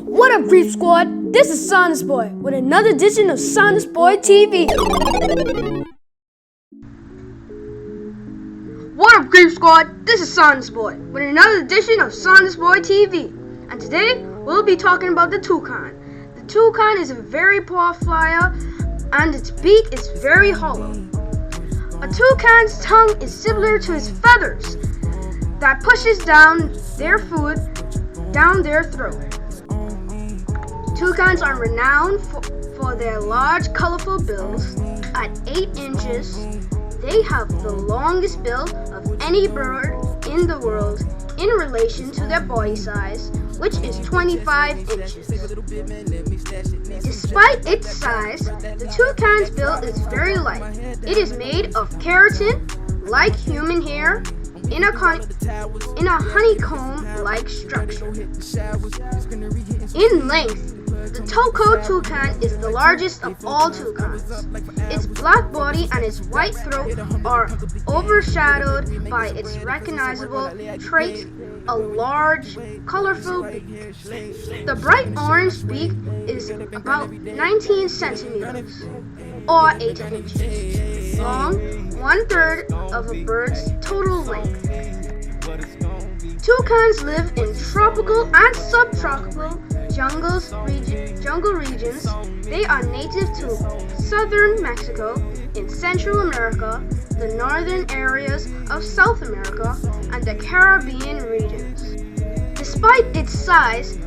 What up, Creep Squad? This is Saunders Boy with another edition of Saunders Boy TV. What up, Creep Squad? This is Saunders Boy with another edition of Saunders Boy TV. And today, we'll be talking about the toucan. The toucan is a very poor flyer and its beak is very hollow. A toucan's tongue is similar to his feathers that pushes down their food down their throat. Toucans are renowned for their large, colorful bills. At 8 inches, they have the longest bill of any bird in the world in relation to their body size, which is 25 inches. Despite its size, the toucan's bill is very light. It is made of keratin, like human hair, in a honeycomb-like structure. In length, the Toucan toucan is the largest of all toucans. Its black body and its white throat are overshadowed by its recognizable trait, a large, colorful beak. The bright orange beak is about 19 centimeters, or 8 inches, long, 1/3 of a bird's total length. Toucans live in tropical and subtropical jungle regions. They are native to southern Mexico, in Central America, the northern areas of South America, and the Caribbean regions. Despite its size,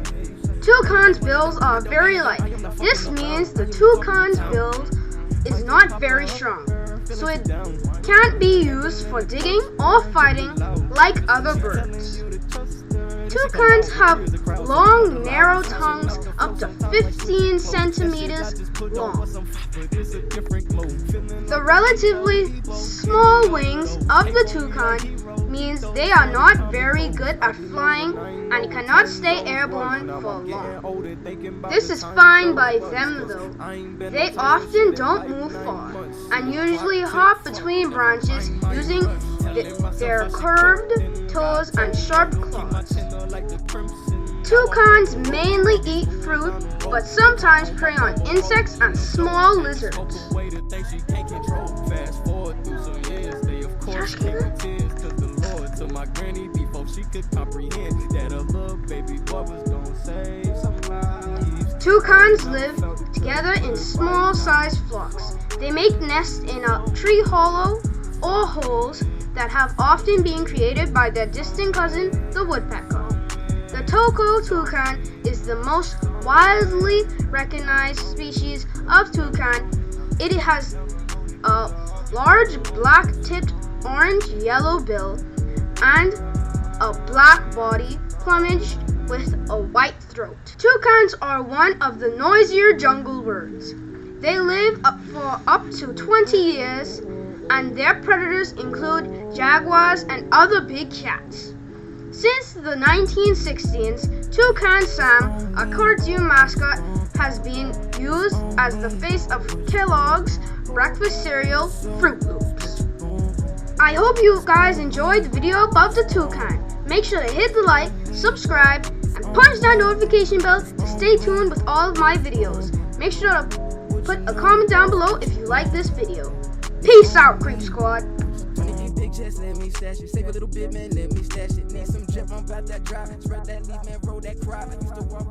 toucan's bills are very light. This means the toucan's bill is not very strong, so it can't be used for digging or fighting like other birds. Toucans have long, narrow tongues up to 15 centimeters long. The relatively small wings of the toucan means they are not very good at flying and cannot stay airborne for long. This is fine by them though. They often don't move far and usually hop between branches using their curved toes and sharp claws. Toucans mainly eat fruit, but sometimes prey on insects and small lizards. Toucans live together in small-sized flocks. They make nests in a tree hollow or holes that have often been created by their distant cousin, the woodpecker. The Coyote Peterson is the most widely recognized species of toucan. It has a large black-tipped orange-yellow bill and a black body plumaged with a white throat. Toucans are one of the noisier jungle birds. They live for up to 20 years, and their predators include jaguars and other big cats. Since the 1960s, Toucan Sam, a cartoon mascot, has been used as the face of Kellogg's breakfast cereal, Fruit Loops. I hope you guys enjoyed the video about the toucan. Make sure to hit the like, subscribe, and punch that notification bell to stay tuned with all of my videos. Make sure to put a comment down below if you like this video. Peace out, Creep Squad. Let me stash it. Save a little bit, man. Let me stash it. Need some drip. I'm about that drop. Spread that leaf, man. Roll that crop. I used to walk